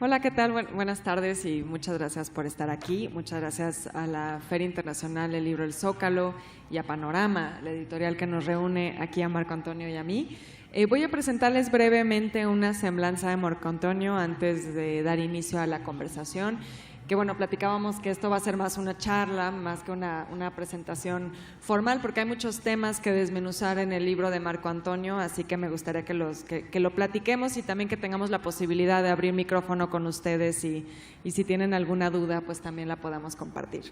Hola, ¿qué tal? Buenas tardes y muchas gracias por estar aquí. Muchas gracias a la Feria Internacional del Libro El Zócalo y a Panorama, la editorial que nos reúne aquí a Marco Antonio y a mí. Voy a presentarles brevemente una semblanza de Marco Antonio antes de dar inicio a la conversación. Que bueno, platicábamos que esto va a ser más una charla, más que una presentación formal, porque hay muchos temas que desmenuzar en el libro de Marco Antonio, así que me gustaría que lo platiquemos y también que tengamos la posibilidad de abrir micrófono con ustedes y si tienen alguna duda, pues también la podamos compartir.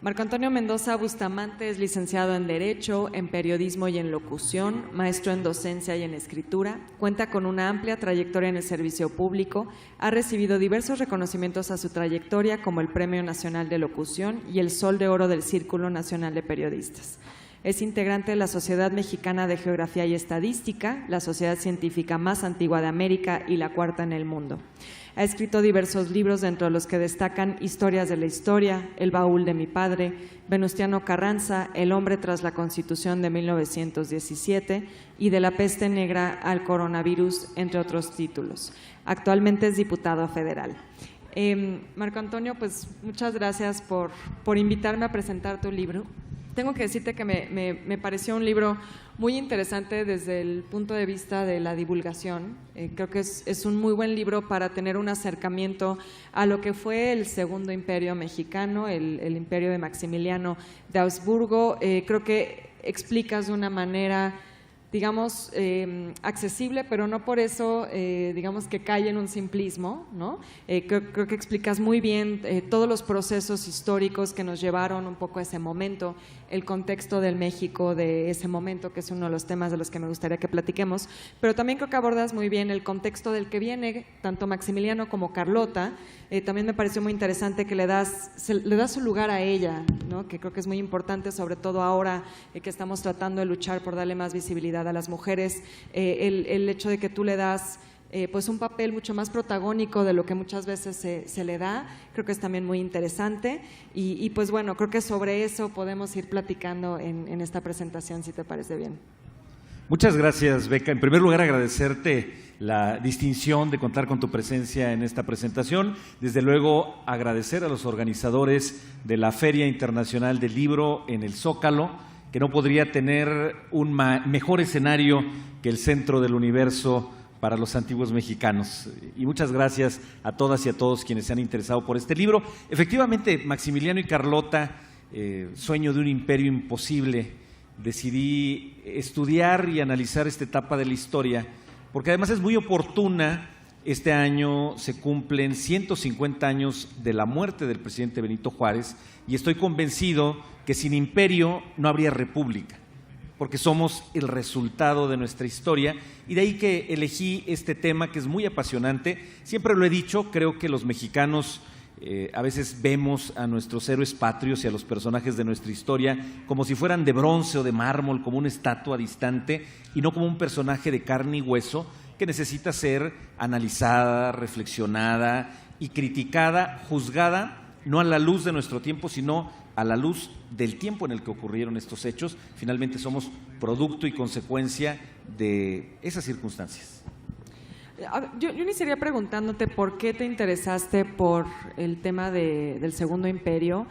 Marco Antonio Mendoza Bustamante es licenciado en Derecho, en Periodismo y en Locución, maestro en Docencia y en Escritura, cuenta con una amplia trayectoria en el servicio público, ha recibido diversos reconocimientos a su trayectoria como el Premio Nacional de Locución y el Sol de Oro del Círculo Nacional de Periodistas. Es integrante de la Sociedad Mexicana de Geografía y Estadística, la sociedad científica más antigua de América y la cuarta en el mundo. Ha escrito diversos libros, dentro de los que destacan Historias de la Historia, El baúl de mi padre, Venustiano Carranza, El hombre tras la Constitución de 1917 y De la peste negra al coronavirus, entre otros títulos. Actualmente es diputado federal. Marco Antonio, pues muchas gracias por invitarme a presentar tu libro. Tengo que decirte que me pareció un libro muy interesante desde el punto de vista de la divulgación. Creo que es un muy buen libro para tener un acercamiento a lo que fue el Segundo Imperio Mexicano, el imperio de Maximiliano de Habsburgo. Creo que explicas de una manera, digamos, accesible, pero no por eso, digamos, que cae en un simplismo, ¿no? Creo que explicas muy bien todos los procesos históricos que nos llevaron un poco a ese momento, el contexto del México de ese momento, que es uno de los temas de los que me gustaría que platiquemos, pero también creo que abordas muy bien el contexto del que viene tanto Maximiliano como Carlota. También me pareció muy interesante que le das su lugar a ella, ¿no? Que creo que es muy importante, sobre todo ahora que estamos tratando de luchar por darle más visibilidad a las mujeres, el hecho de que tú le das pues un papel mucho más protagónico de lo que muchas veces se le da, creo que es también muy interesante y pues bueno, creo que sobre eso podemos ir platicando en esta presentación, si te parece bien. Muchas gracias, Beca. En primer lugar, agradecerte la distinción de contar con tu presencia en esta presentación. Desde luego, agradecer a los organizadores de la Feria Internacional del Libro en el Zócalo, que no podría tener un mejor escenario que el centro del universo para los antiguos mexicanos. Y muchas gracias a todas y a todos quienes se han interesado por este libro. Efectivamente, Maximiliano y Carlota, Sueño de un imperio imposible. Decidí estudiar y analizar esta etapa de la historia, porque además es muy oportuna. Este año se cumplen 150 años de la muerte del presidente Benito Juárez y estoy convencido que sin imperio no habría república, porque somos el resultado de nuestra historia, y de ahí que elegí este tema que es muy apasionante. Siempre lo he dicho, creo que los mexicanos a veces vemos a nuestros héroes patrios y a los personajes de nuestra historia como si fueran de bronce o de mármol, como una estatua distante, y no como un personaje de carne y hueso que necesita ser analizada, reflexionada y criticada, juzgada, no a la luz de nuestro tiempo, sino a la luz del tiempo en el que ocurrieron estos hechos. Finalmente somos producto y consecuencia de esas circunstancias. Yo iniciaría preguntándote por qué te interesaste por el tema del Segundo Imperio,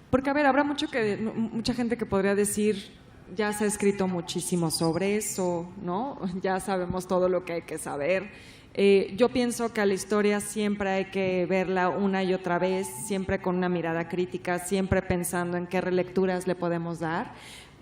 porque a ver, habrá mucha gente que podría decir, ya se ha escrito muchísimo sobre eso, ¿no? Ya sabemos todo lo que hay que saber. Yo pienso que a la historia siempre hay que verla una y otra vez, siempre con una mirada crítica, siempre pensando en qué relecturas le podemos dar,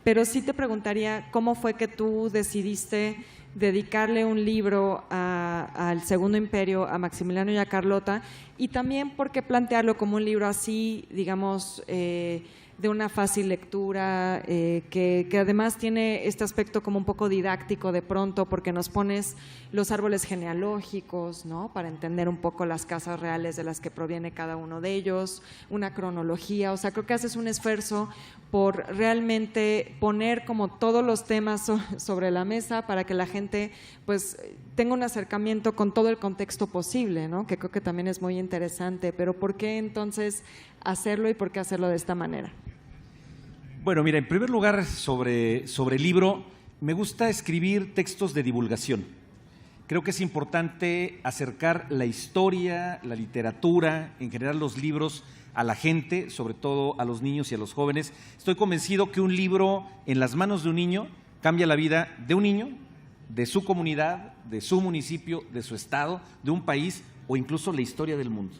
pero sí te preguntaría cómo fue que tú decidiste dedicarle un libro al Segundo Imperio, a Maximiliano y a Carlota, y también por qué plantearlo como un libro así, digamos, de una fácil lectura, que además tiene este aspecto como un poco didáctico de pronto, porque nos pones los árboles genealógicos, ¿no? Para entender un poco las casas reales de las que proviene cada uno de ellos, una cronología. O sea, creo que haces un esfuerzo por realmente poner como todos los temas sobre la mesa para que la gente pues tenga un acercamiento con todo el contexto posible, ¿no? Que creo que también es muy interesante. Pero ¿por qué entonces hacerlo y por qué hacerlo de esta manera? Bueno, mira, en primer lugar, sobre el libro, me gusta escribir textos de divulgación. creo que es importante acercar la historia, la literatura, en general los libros, a la gente, sobre todo a los niños y a los jóvenes. Estoy convencido que un libro en las manos de un niño cambia la vida de un niño, de su comunidad, de su municipio, de su estado, de un país o incluso la historia del mundo.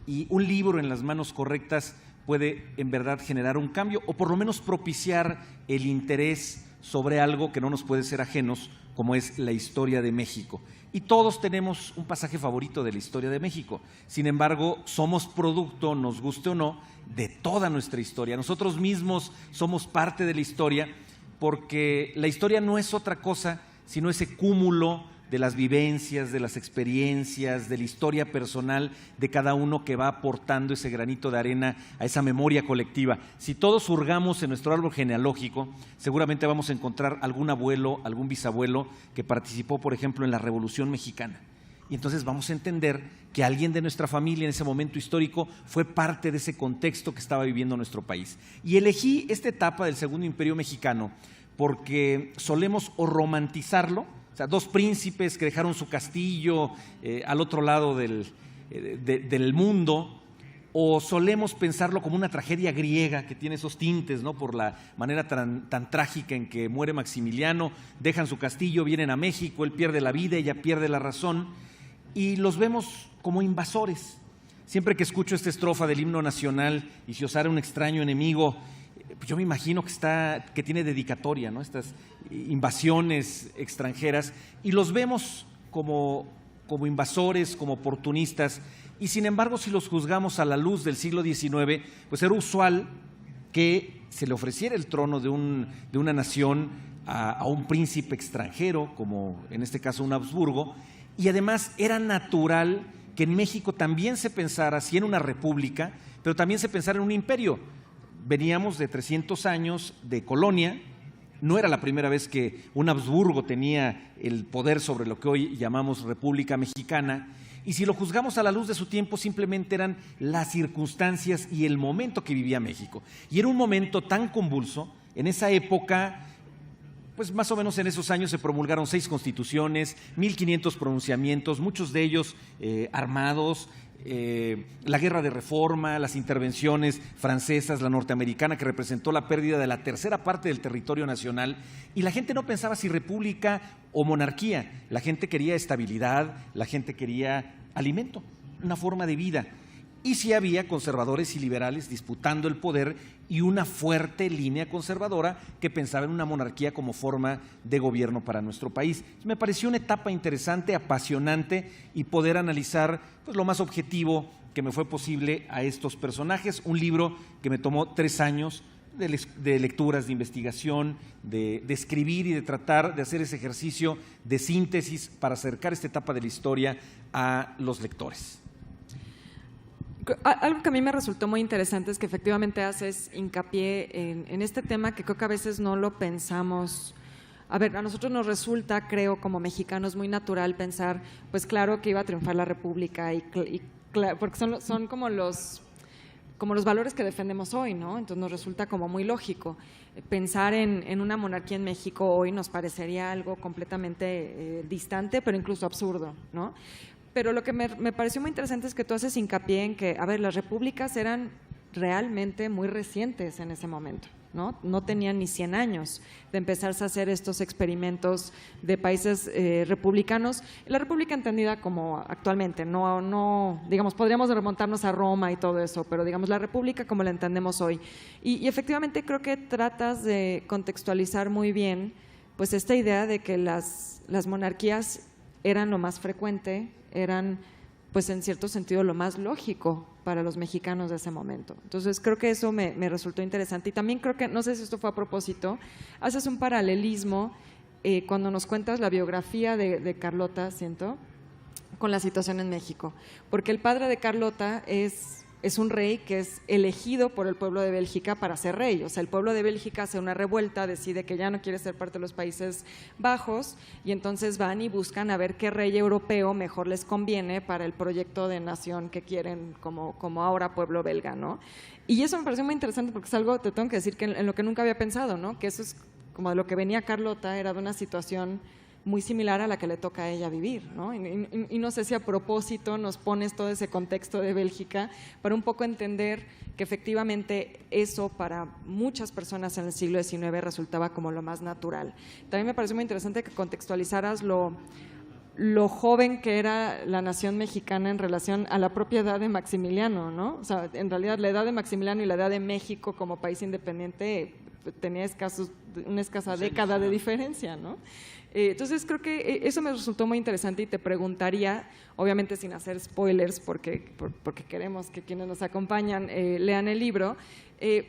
Y un libro en las manos correctas puede en verdad generar un cambio o por lo menos propiciar el interés sobre algo que no nos puede ser ajenos, como es la historia de México. Y todos tenemos un pasaje favorito de la historia de México. Sin embargo, somos producto, nos guste o no, de toda nuestra historia. Nosotros mismos somos parte de la historia, porque la historia no es otra cosa sino ese cúmulo de las vivencias, de las experiencias, de la historia personal de cada uno que va aportando ese granito de arena a esa memoria colectiva. Si todos hurgamos en nuestro árbol genealógico, seguramente vamos a encontrar algún abuelo, algún bisabuelo que participó, por ejemplo, en la Revolución Mexicana. Y entonces vamos a entender que alguien de nuestra familia en ese momento histórico fue parte de ese contexto que estaba viviendo nuestro país. Y elegí esta etapa del Segundo Imperio Mexicano porque solemos o romantizarlo, o sea, dos príncipes que dejaron su castillo al otro lado del mundo, o solemos pensarlo como una tragedia griega que tiene esos tintes, ¿no? Por la manera tan trágica en que muere Maximiliano, dejan su castillo, vienen a México, él pierde la vida, ella pierde la razón, y los vemos como invasores. Siempre que escucho esta estrofa del himno nacional, y si osara un extraño enemigo, pues yo me imagino que tiene dedicatoria, ¿no? Estas invasiones extranjeras, y los vemos como invasores, como oportunistas, y sin embargo, si los juzgamos a la luz del siglo XIX, pues era usual que se le ofreciera el trono de una nación a un príncipe extranjero, como en este caso un Habsburgo, y además era natural que en México también se pensara, sí, en una república, pero también se pensara en un imperio. Veníamos de 300 años de colonia, no era la primera vez que un Habsburgo tenía el poder sobre lo que hoy llamamos República Mexicana, y si lo juzgamos a la luz de su tiempo, simplemente eran las circunstancias y el momento que vivía México. Y era un momento tan convulso, en esa época, pues más o menos en esos años se promulgaron 6 constituciones, 1500 pronunciamientos, muchos de ellos armados, la guerra de reforma, las intervenciones francesas, la norteamericana, que representó la pérdida de la tercera parte del territorio nacional, y la gente no pensaba si república o monarquía, la gente quería estabilidad, la gente quería alimento, una forma de vida, y sí había conservadores y liberales disputando el poder y una fuerte línea conservadora que pensaba en una monarquía como forma de gobierno para nuestro país. Me pareció una etapa interesante, apasionante, y poder analizar pues, lo más objetivo que me fue posible a estos personajes. Un libro que me tomó 3 años de lecturas, de investigación, de escribir y de tratar de hacer ese ejercicio de síntesis para acercar esta etapa de la historia a los lectores. Algo que a mí me resultó muy interesante es que efectivamente haces hincapié en este tema que creo que a veces no lo pensamos. A ver, a nosotros nos resulta, creo, como mexicanos, muy natural pensar, pues claro que iba a triunfar la República, porque son como los valores que defendemos hoy, ¿no? Entonces nos resulta como muy lógico. Pensar en una monarquía en México hoy nos parecería algo completamente distante, pero incluso absurdo, ¿no? Pero lo que me pareció muy interesante es que tú haces hincapié en que, a ver, las repúblicas eran realmente muy recientes en ese momento, ¿no? No tenían ni 100 años de empezarse a hacer estos experimentos de países republicanos. La república entendida como actualmente, no, digamos, podríamos remontarnos a Roma y todo eso, pero digamos la república como la entendemos hoy. Y efectivamente creo que tratas de contextualizar muy bien pues esta idea de que las monarquías eran lo más frecuente, eran pues en cierto sentido lo más lógico para los mexicanos de ese momento. Entonces creo que eso me resultó interesante, y también creo que, no sé si esto fue a propósito, haces un paralelismo cuando nos cuentas la biografía de Carlota, siento, con la situación en México, porque el padre de Carlota es un rey que es elegido por el pueblo de Bélgica para ser rey. O sea, el pueblo de Bélgica hace una revuelta, decide que ya no quiere ser parte de los Países Bajos, y entonces van y buscan a ver qué rey europeo mejor les conviene para el proyecto de nación que quieren como ahora pueblo belga, ¿no? Y eso me pareció muy interesante porque es algo, te tengo que decir, que en lo que nunca había pensado, ¿no? Que eso es como de lo que venía Carlota, era de una situación muy similar a la que le toca a ella vivir, ¿no? Y no sé si a propósito nos pones todo ese contexto de Bélgica para un poco entender que efectivamente eso para muchas personas en el siglo XIX resultaba como lo más natural. También me pareció muy interesante que contextualizaras lo joven que era la nación mexicana en relación a la propia edad de Maximiliano, ¿no? O sea, en realidad la edad de Maximiliano y la edad de México como país independiente tenía una escasa década de diferencia, ¿no? Entonces creo que eso me resultó muy interesante y te preguntaría, obviamente sin hacer spoilers porque queremos que quienes nos acompañan lean el libro,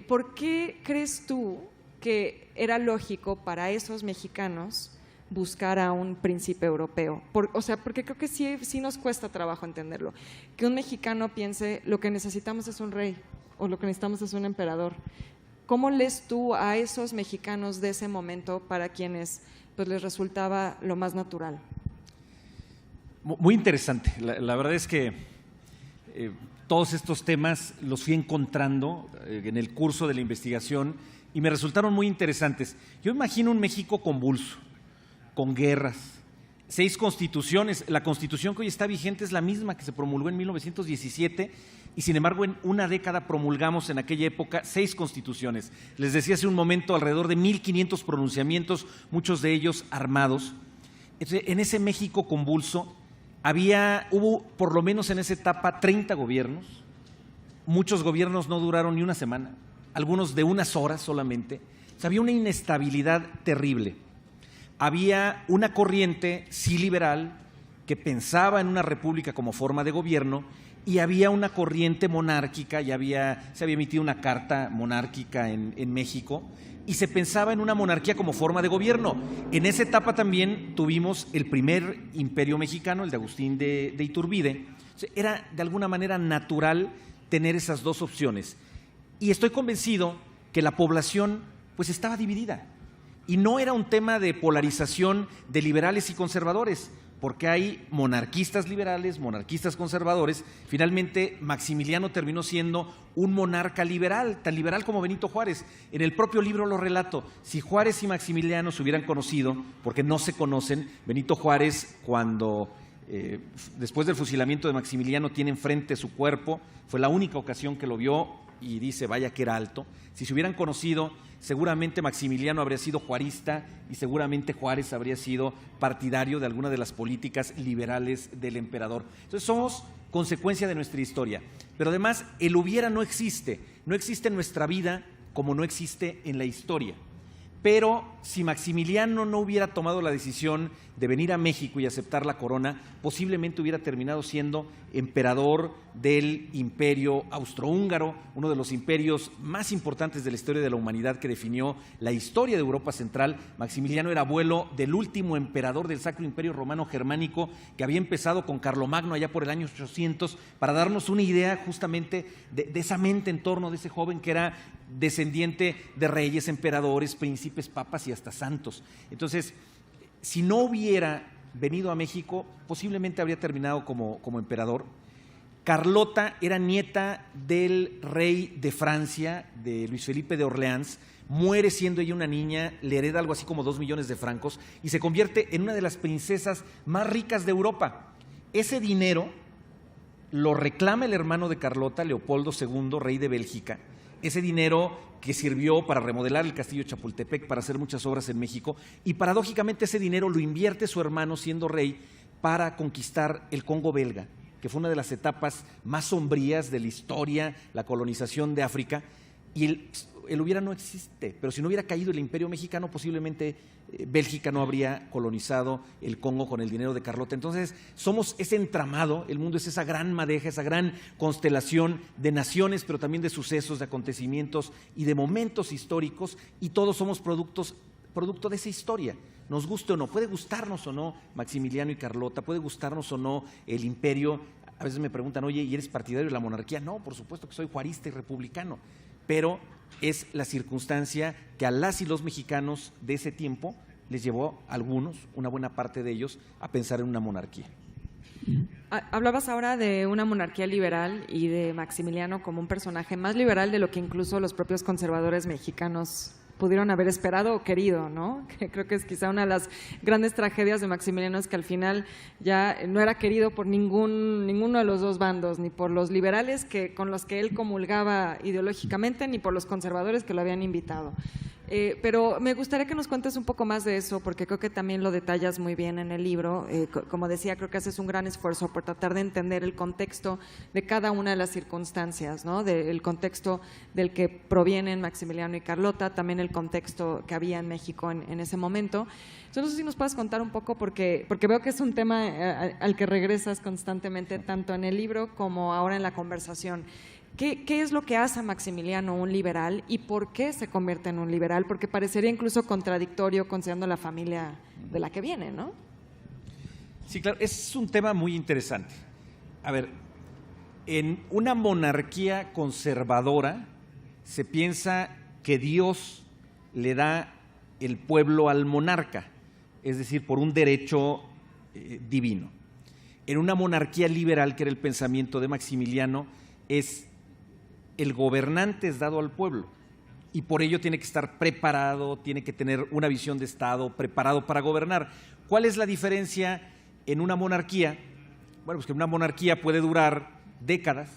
¿por qué crees tú que era lógico para esos mexicanos buscar a un príncipe europeo? Porque creo que sí nos cuesta trabajo entenderlo, que un mexicano piense lo que necesitamos es un rey o lo que necesitamos es un emperador. ¿Cómo lees tú a esos mexicanos de ese momento para quienes pues les resultaba lo más natural? Muy interesante. La verdad es que todos estos temas los fui encontrando en el curso de la investigación y me resultaron muy interesantes. Yo imagino un México convulso, con guerras, 6 constituciones. La constitución que hoy está vigente es la misma que se promulgó en 1917 y sin embargo en una década promulgamos en aquella época 6 constituciones. Les decía hace un momento alrededor de 1,500 pronunciamientos, muchos de ellos armados. Entonces, en ese México convulso hubo por lo menos en esa etapa 30 gobiernos. Muchos gobiernos no duraron ni una semana, algunos de unas horas solamente. O sea, había una inestabilidad terrible. Había una corriente sí liberal que pensaba en una república como forma de gobierno y había una corriente monárquica, se había emitido una carta monárquica en México y se pensaba en una monarquía como forma de gobierno. En esa etapa también tuvimos el primer imperio mexicano, el de Agustín de Iturbide. O sea, era de alguna manera natural tener esas dos opciones. Y estoy convencido que la población pues estaba dividida. Y no era un tema de polarización de liberales y conservadores, porque hay monarquistas liberales, monarquistas conservadores. Finalmente, Maximiliano terminó siendo un monarca liberal, tan liberal como Benito Juárez. En el propio libro lo relato. Si Juárez y Maximiliano se hubieran conocido, porque no se conocen, Benito Juárez, cuando después del fusilamiento de Maximiliano tiene enfrente su cuerpo, fue la única ocasión que lo vio y dice, vaya que era alto. Si se hubieran conocido, seguramente Maximiliano habría sido juarista y seguramente Juárez habría sido partidario de alguna de las políticas liberales del emperador. Entonces somos consecuencia de nuestra historia, pero además el hubiera no existe en nuestra vida como no existe en la historia. Pero si Maximiliano no hubiera tomado la decisión de venir a México y aceptar la corona, posiblemente hubiera terminado siendo emperador del Imperio Austrohúngaro, uno de los imperios más importantes de la historia de la humanidad que definió la historia de Europa Central. Maximiliano era abuelo del último emperador del Sacro Imperio Romano Germánico, que había empezado con Carlomagno allá por el año 800, para darnos una idea justamente de esa mente en torno de ese joven que era descendiente de reyes, emperadores, príncipes, papas y hasta santos. Entonces, si no hubiera venido a México, posiblemente habría terminado como emperador. Carlota era nieta del rey de Francia, de Luis Felipe de Orleans, muere siendo ella una niña, le hereda algo así como 2 millones de francos y se convierte en una de las princesas más ricas de Europa. Ese dinero lo reclama el hermano de Carlota, Leopoldo II, rey de Bélgica. Ese dinero que sirvió para remodelar el castillo de Chapultepec, para hacer muchas obras en México, y paradójicamente ese dinero lo invierte su hermano siendo rey para conquistar el Congo belga, que fue una de las etapas más sombrías de la historia, la colonización de África, y el hubiera no existe, pero si no hubiera caído el imperio mexicano, posiblemente Bélgica no habría colonizado el Congo con el dinero de Carlota. Entonces somos ese entramado, el mundo es esa gran madeja, esa gran constelación de naciones, pero también de sucesos, de acontecimientos y de momentos históricos, y todos somos producto de esa historia. Nos guste o no, puede gustarnos o no Maximiliano y Carlota, puede gustarnos o no el imperio. A veces me preguntan, oye, ¿y eres partidario de la monarquía? No, por supuesto que soy juarista y republicano, pero es la circunstancia que a las y los mexicanos de ese tiempo les llevó a algunos, una buena parte de ellos, a pensar en una monarquía. Hablabas ahora de una monarquía liberal y de Maximiliano como un personaje más liberal de lo que incluso los propios conservadores mexicanos pudieron haber esperado o querido, ¿no? Que creo que es quizá una de las grandes tragedias de Maximiliano, es que al final ya no era querido por ninguno de los dos bandos, ni por los liberales con los que él comulgaba ideológicamente, ni por los conservadores que lo habían invitado. Pero me gustaría que nos cuentes un poco más de eso, porque creo que también lo detallas muy bien en el libro. Como decía, creo que haces un gran esfuerzo por tratar de entender el contexto de cada una de las circunstancias, ¿no? El contexto del que provienen Maximiliano y Carlota, también el contexto que había en México en ese momento. Entonces, no sé si nos puedes contar un poco, porque veo que es un tema al que regresas constantemente, tanto en el libro como ahora en la conversación. ¿Qué es lo que hace a Maximiliano un liberal y por qué se convierte en un liberal? Porque parecería incluso contradictorio considerando la familia de la que viene, ¿no? Sí, claro, es un tema muy interesante. A ver, en una monarquía conservadora se piensa que Dios le da el pueblo al monarca, es decir, por un derecho divino. En una monarquía liberal, que era el pensamiento de Maximiliano, el gobernante es dado al pueblo y por ello tiene que estar preparado, tiene que tener una visión de Estado, preparado para gobernar. ¿Cuál es la diferencia en una monarquía? Bueno, pues que una monarquía puede durar décadas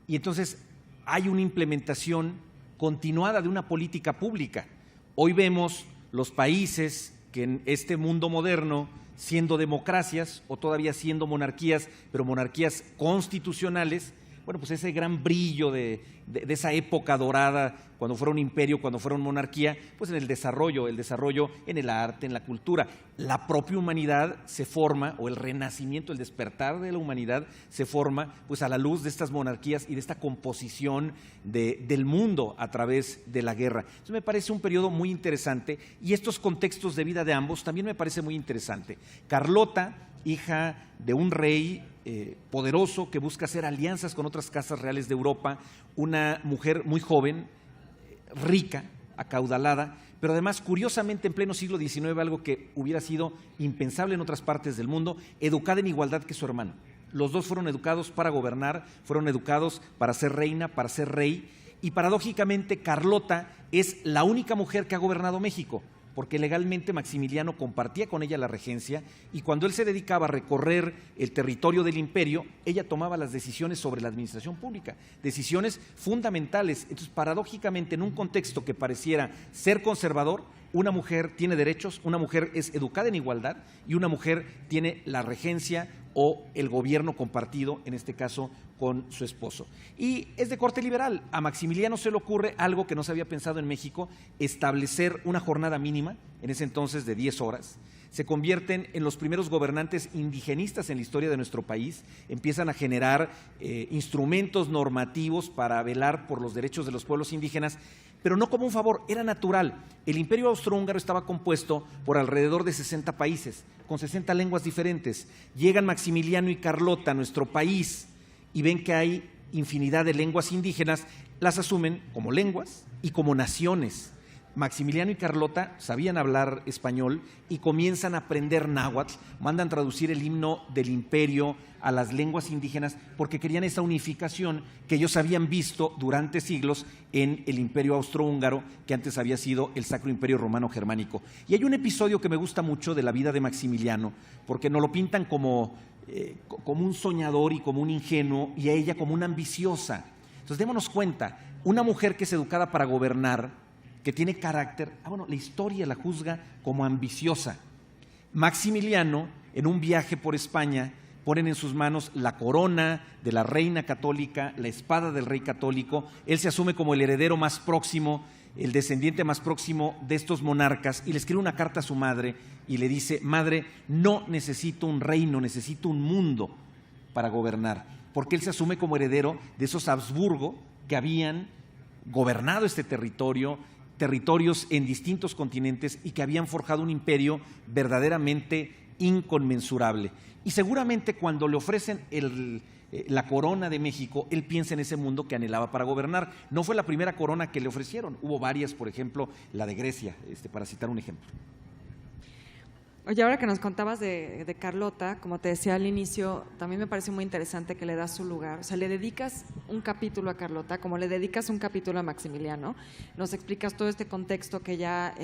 y entonces hay una implementación continuada de una política pública. Hoy vemos los países que en este mundo moderno, siendo democracias o todavía siendo monarquías, pero monarquías constitucionales, bueno, pues ese gran brillo de esa época dorada, cuando fueron imperio, cuando fueron monarquía, pues en el desarrollo en el arte, en la cultura. La propia humanidad se forma, o el renacimiento, el despertar de la humanidad se forma pues a la luz de estas monarquías y de esta composición del mundo a través de la guerra. Entonces me parece un periodo muy interesante y estos contextos de vida de ambos también me parece muy interesante. Carlota, hija de un rey poderoso que busca hacer alianzas con otras casas reales de Europa, una mujer muy joven, rica, acaudalada, pero además, curiosamente, en pleno siglo XIX, algo que hubiera sido impensable en otras partes del mundo, educada en igualdad que su hermano. Los dos fueron educados para gobernar, fueron educados para ser reina, para ser rey, y paradójicamente Carlota es la única mujer que ha gobernado México, porque legalmente Maximiliano compartía con ella la regencia y cuando él se dedicaba a recorrer el territorio del imperio, ella tomaba las decisiones sobre la administración pública, decisiones fundamentales. Entonces, paradójicamente, en un contexto que pareciera ser conservador, una mujer tiene derechos, una mujer es educada en igualdad y una mujer tiene la regencia o el gobierno compartido, en este caso con su esposo. Y es de corte liberal. A Maximiliano se le ocurre algo que no se había pensado en México, establecer una jornada mínima, en ese entonces de 10 horas. Se convierten en los primeros gobernantes indigenistas en la historia de nuestro país, empiezan a generar instrumentos normativos para velar por los derechos de los pueblos indígenas, pero no como un favor, era natural. El Imperio Austrohúngaro estaba compuesto por alrededor de 60 países, con 60 lenguas diferentes. Llegan Maximiliano y Carlota a nuestro país y ven que hay infinidad de lenguas indígenas, las asumen como lenguas y como naciones. Maximiliano y Carlota sabían hablar español y comienzan a aprender náhuatl, mandan traducir el himno del imperio a las lenguas indígenas porque querían esa unificación que ellos habían visto durante siglos en el Imperio Austrohúngaro, que antes había sido el Sacro Imperio Romano Germánico. Y hay un episodio que me gusta mucho de la vida de Maximiliano, porque nos lo pintan como un soñador y como un ingenuo, y a ella como una ambiciosa. Entonces démonos cuenta, una mujer que es educada para gobernar, que tiene carácter, la historia la juzga como ambiciosa. Maximiliano, en un viaje por España, ponen en sus manos la corona de la reina católica, la espada del rey católico. Él se asume como el heredero más próximo, el descendiente más próximo de estos monarcas, y le escribe una carta a su madre y le dice: madre, no necesito un reino, necesito un mundo para gobernar, porque él se asume como heredero de esos Habsburgo que habían gobernado este territorios en distintos continentes y que habían forjado un imperio verdaderamente inconmensurable. Y seguramente cuando le ofrecen la corona de México, él piensa en ese mundo que anhelaba para gobernar. No fue la primera corona que le ofrecieron, hubo varias, por ejemplo, la de Grecia, para citar un ejemplo. Oye, ahora que nos contabas de Carlota, como te decía al inicio, también me parece muy interesante que le das su lugar. O sea, le dedicas un capítulo a Carlota, como le dedicas un capítulo a Maximiliano. Nos explicas todo este contexto que ya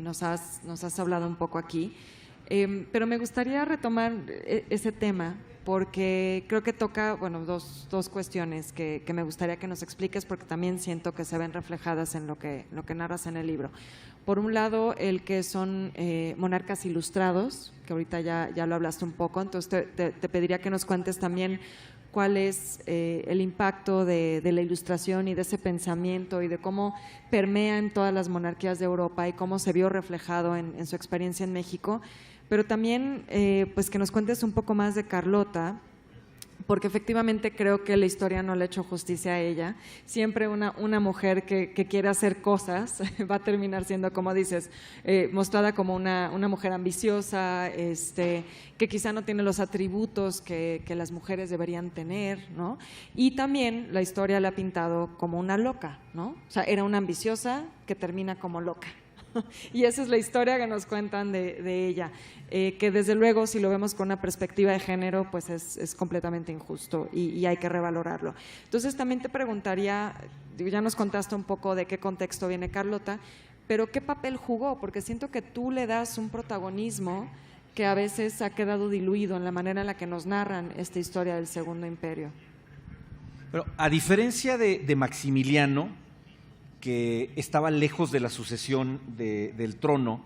nos has hablado un poco aquí. Pero me gustaría retomar ese tema porque creo que toca, bueno, dos cuestiones que me gustaría que nos expliques porque también siento que se ven reflejadas en lo que narras en el libro. Por un lado, el que son monarcas ilustrados, que ahorita ya lo hablaste un poco, entonces te pediría que nos cuentes también cuál es el impacto de la ilustración y de ese pensamiento y de cómo permea en todas las monarquías de Europa y cómo se vio reflejado en su experiencia en México, pero también pues que nos cuentes un poco más de Carlota, porque efectivamente creo que la historia no le ha hecho justicia a ella. Siempre una mujer que quiere hacer cosas va a terminar siendo, como dices, mostrada como una mujer ambiciosa, que quizá no tiene los atributos que las mujeres deberían tener, ¿no? Y también la historia la ha pintado como una loca, ¿no? O sea, era una ambiciosa que termina como loca. Y esa es la historia que nos cuentan de ella, que desde luego si lo vemos con una perspectiva de género pues es completamente injusto y hay que revalorarlo. Entonces también te preguntaría, ya nos contaste un poco de qué contexto viene Carlota, pero ¿qué papel jugó? Porque siento que tú le das un protagonismo que a veces ha quedado diluido en la manera en la que nos narran esta historia del Segundo Imperio. Pero a diferencia de Maximiliano, que estaba lejos de la sucesión del trono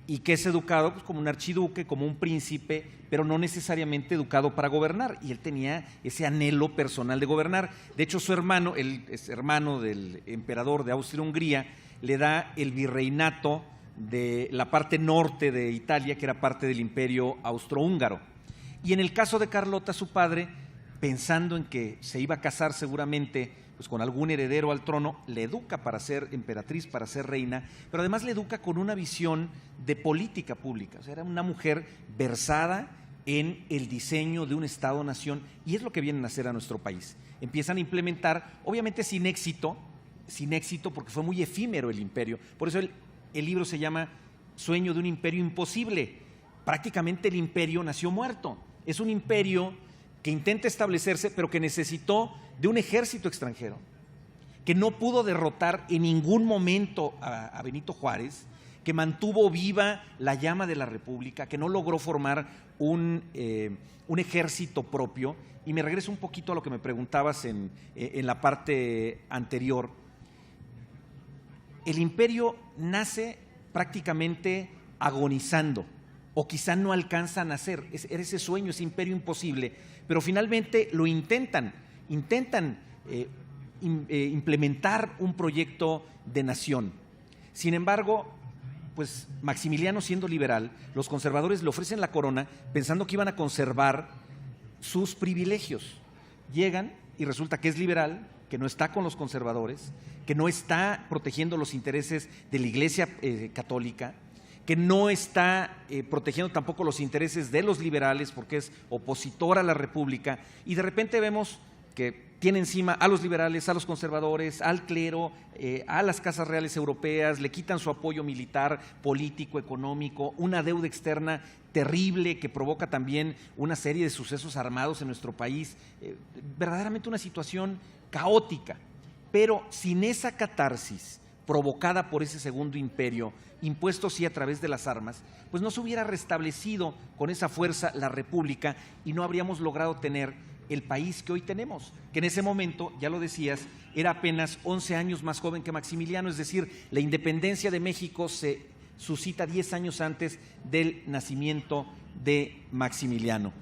y que es educado pues, como un archiduque, como un príncipe, pero no necesariamente educado para gobernar, y él tenía ese anhelo personal de gobernar. De hecho, su hermano, él es hermano del emperador de Austria-Hungría, le da el virreinato de la parte norte de Italia, que era parte del imperio austrohúngaro. Y en el caso de Carlota, su padre, pensando en que se iba a casar seguramente pues con algún heredero al trono, le educa para ser emperatriz, para ser reina, pero además le educa con una visión de política pública. O sea, era una mujer versada en el diseño de un Estado-nación, y es lo que vienen a hacer a nuestro país. Empiezan a implementar, obviamente sin éxito porque fue muy efímero el imperio. Por eso el libro se llama Sueño de un imperio imposible. Prácticamente el imperio nació muerto. Es un imperio que intenta establecerse, pero que necesitó de un ejército extranjero, que no pudo derrotar en ningún momento a Benito Juárez, que mantuvo viva la llama de la República, que no logró formar un ejército propio. Y me regreso un poquito a lo que me preguntabas en la parte anterior. El imperio nace prácticamente agonizando, o quizá no alcanza a nacer, era ese sueño, ese imperio imposible, pero finalmente lo intentan implementar un proyecto de nación. Sin embargo, pues Maximiliano, siendo liberal, los conservadores le ofrecen la corona pensando que iban a conservar sus privilegios. Llegan y resulta que es liberal, que no está con los conservadores, que no está protegiendo los intereses de la Iglesia católica, que no está protegiendo tampoco los intereses de los liberales porque es opositor a la República, y de repente vemos que tiene encima a los liberales, a los conservadores, al clero, a las casas reales europeas, le quitan su apoyo militar, político, económico, una deuda externa terrible que provoca también una serie de sucesos armados en nuestro país, verdaderamente una situación caótica, pero sin esa catarsis provocada por ese Segundo Imperio, impuesto sí a través de las armas, pues no se hubiera restablecido con esa fuerza la República y no habríamos logrado tener el país que hoy tenemos, que en ese momento, ya lo decías, era apenas 11 años más joven que Maximiliano, es decir, la independencia de México se suscita 10 años antes del nacimiento de Maximiliano.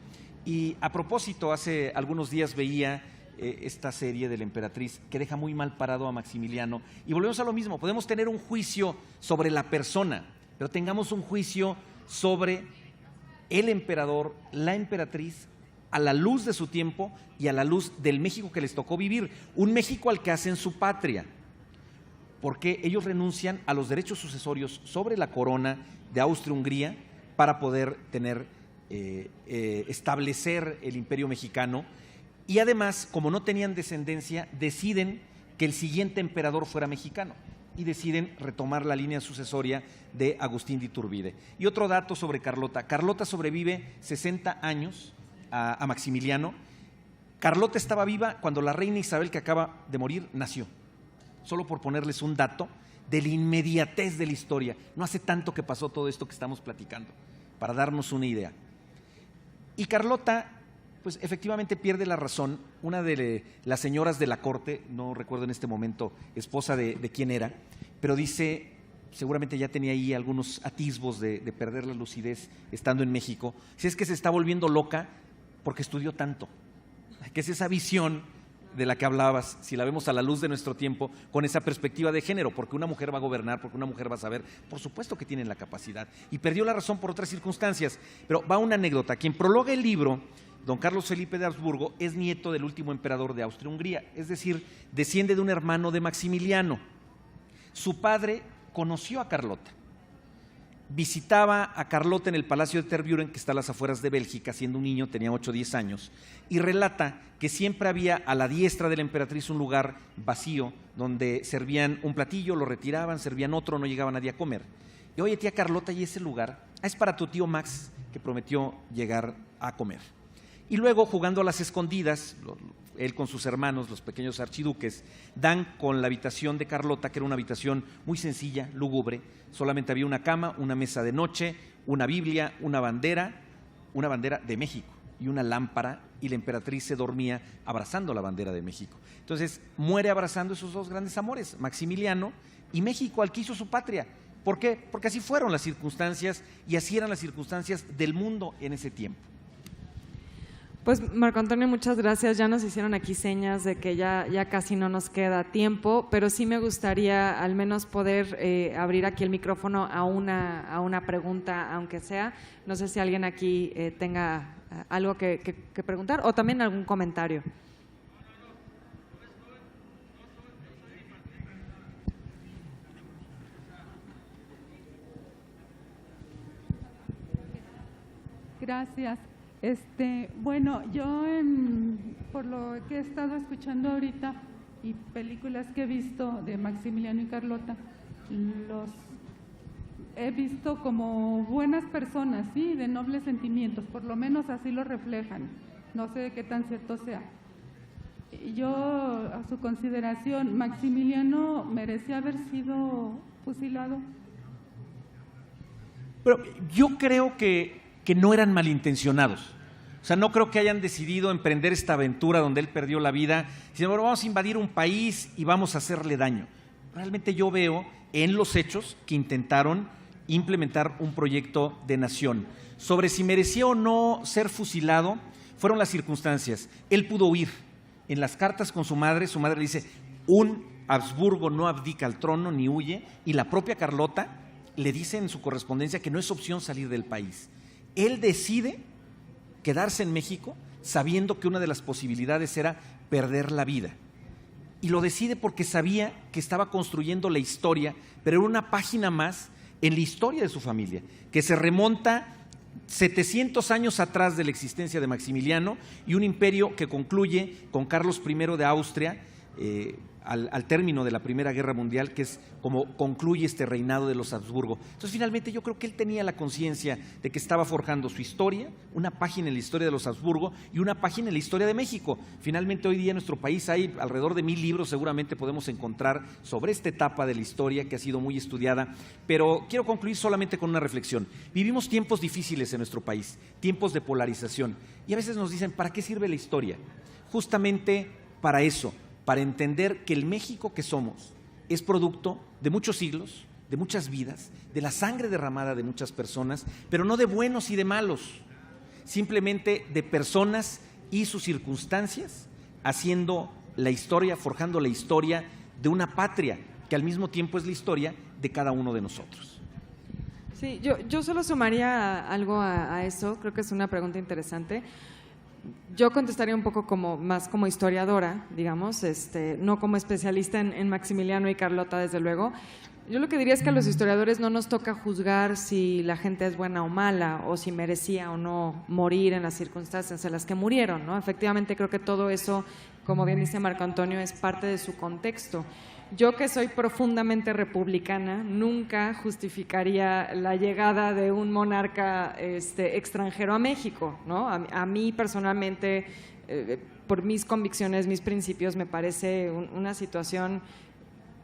Y a propósito, hace algunos días veía esta serie de la emperatriz que deja muy mal parado a Maximiliano, y volvemos a lo mismo, podemos tener un juicio sobre la persona, pero tengamos un juicio sobre el emperador, la emperatriz, a la luz de su tiempo y a la luz del México que les tocó vivir, un México al que hacen su patria, porque ellos renuncian a los derechos sucesorios sobre la corona de Austria-Hungría para poder establecer el imperio mexicano. Y además, como no tenían descendencia, deciden que el siguiente emperador fuera mexicano. y deciden retomar la línea sucesoria de Agustín de Iturbide. Y otro dato sobre Carlota: Carlota sobrevive 60 años a Maximiliano. Carlota estaba viva cuando la reina Isabel, que acaba de morir, nació. Solo por ponerles un dato de la inmediatez de la historia. No hace tanto que pasó todo esto que estamos platicando, para darnos una idea. Y Carlota, pues efectivamente pierde la razón. Una de las señoras de la corte, no recuerdo en este momento esposa de quién era, pero dice, seguramente ya tenía ahí algunos atisbos de perder la lucidez estando en México, si es que se está volviendo loca porque estudió tanto, que es esa visión de la que hablabas, si la vemos a la luz de nuestro tiempo, con esa perspectiva de género, porque una mujer va a gobernar, porque una mujer va a saber, por supuesto que tienen la capacidad, y perdió la razón por otras circunstancias. Pero va una anécdota: quien prologa el libro, don Carlos Felipe de Habsburgo, es nieto del último emperador de Austria-Hungría, es decir, desciende de un hermano de Maximiliano. Su padre conoció a Carlota, visitaba a Carlota en el Palacio de Tervuren, que está a las afueras de Bélgica, siendo un niño, tenía 8 o 10 años, y relata que siempre había a la diestra de la emperatriz un lugar vacío donde servían un platillo, lo retiraban, servían otro, no llegaba nadie a comer. Y oye, tía Carlota, ¿y ese lugar? Es para tu tío Max, que prometió llegar a comer. Y luego, jugando a las escondidas, él con sus hermanos, los pequeños archiduques, dan con la habitación de Carlota, que era una habitación muy sencilla, lúgubre. Solamente había una cama, una mesa de noche, una Biblia, una bandera de México y una lámpara, y la emperatriz se dormía abrazando la bandera de México. Entonces muere abrazando esos dos grandes amores, Maximiliano y México, al que hizo su patria. ¿Por qué? Porque así fueron las circunstancias, y así eran las circunstancias del mundo en ese tiempo. Pues Marco Antonio, muchas gracias. Ya nos hicieron aquí señas de que ya casi no nos queda tiempo, pero sí me gustaría al menos poder abrir aquí el micrófono a una pregunta, aunque sea. No sé si alguien aquí tenga algo que preguntar o también algún comentario. Gracias. Bueno, yo por lo que he estado escuchando ahorita y películas que he visto de Maximiliano y Carlota, los he visto como buenas personas, sí, de nobles sentimientos, por lo menos así lo reflejan. No sé de qué tan cierto sea. Yo, a su consideración, ¿Maximiliano merecía haber sido fusilado? Pero yo creo que no eran malintencionados. O sea, no creo que hayan decidido emprender esta aventura donde él perdió la vida, sino bueno, vamos a invadir un país y vamos a hacerle daño. Realmente yo veo en los hechos que intentaron implementar un proyecto de nación. Sobre si merecía o no ser fusilado, fueron las circunstancias. Él pudo huir. En las cartas con su madre le dice, un Habsburgo no abdica al trono ni huye, y la propia Carlota le dice en su correspondencia que no es opción salir del país. Él decide quedarse en México sabiendo que una de las posibilidades era perder la vida. Y lo decide porque sabía que estaba construyendo la historia, pero era una página más en la historia de su familia, que se remonta 700 años atrás de la existencia de Maximiliano, y un imperio que concluye con Carlos I de Austria, al término de la Primera Guerra Mundial, que es como concluye este reinado de los Habsburgo. Entonces, finalmente, yo creo que él tenía la conciencia de que estaba forjando su historia, una página en la historia de los Habsburgo y una página en la historia de México. Finalmente, hoy día en nuestro país hay alrededor de 1000 libros, seguramente podemos encontrar sobre esta etapa de la historia que ha sido muy estudiada, pero quiero concluir solamente con una reflexión. Vivimos tiempos difíciles en nuestro país, tiempos de polarización, y a veces nos dicen, ¿para qué sirve la historia? Justamente para eso, para entender que el México que somos es producto de muchos siglos, de muchas vidas, de la sangre derramada de muchas personas, pero no de buenos y de malos, simplemente de personas y sus circunstancias haciendo la historia, forjando la historia de una patria que al mismo tiempo es la historia de cada uno de nosotros. Sí, yo solo sumaría algo a eso, creo que es una pregunta interesante. Yo contestaría un poco más como historiadora, digamos, no como especialista en Maximiliano y Carlota, desde luego. Yo lo que diría es que a los historiadores no nos toca juzgar si la gente es buena o mala, o si merecía o no morir en las circunstancias en las que murieron, ¿no? Efectivamente, creo que todo eso como bien dice Marco Antonio, es parte de su contexto. Yo, que soy profundamente republicana, nunca justificaría la llegada de un monarca extranjero a México, ¿no? A mí personalmente, por mis convicciones, mis principios, me parece una situación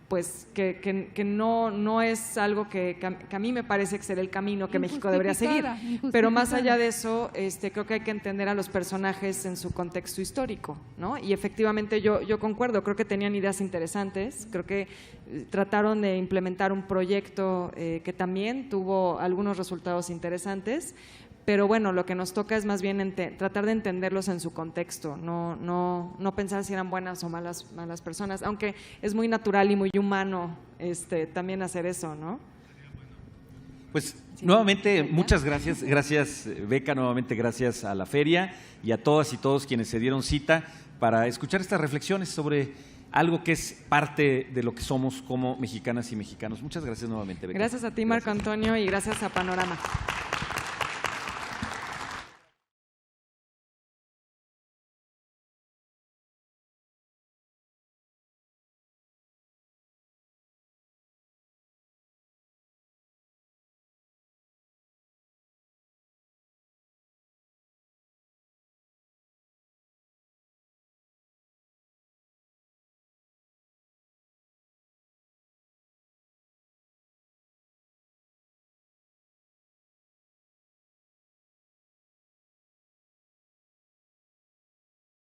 pues que no es algo que a mí me parece que será el camino que México debería seguir. Pero más allá de eso, creo que hay que entender a los personajes en su contexto histórico, ¿no? Y efectivamente yo concuerdo, creo que tenían ideas interesantes, creo que trataron de implementar un proyecto que también tuvo algunos resultados interesantes, pero bueno, lo que nos toca es más bien tratar de entenderlos en su contexto, no pensar si eran buenas o malas personas, aunque es muy natural y muy humano también hacer eso, ¿no? Pues Sí, nuevamente, ¿verdad? muchas gracias. Gracias, Beca, nuevamente gracias a la feria y a todas y todos quienes se dieron cita para escuchar estas reflexiones sobre algo que es parte de lo que somos como mexicanas y mexicanos. Muchas gracias nuevamente, Beca. Gracias a ti, Marco Antonio, y gracias a Panorama.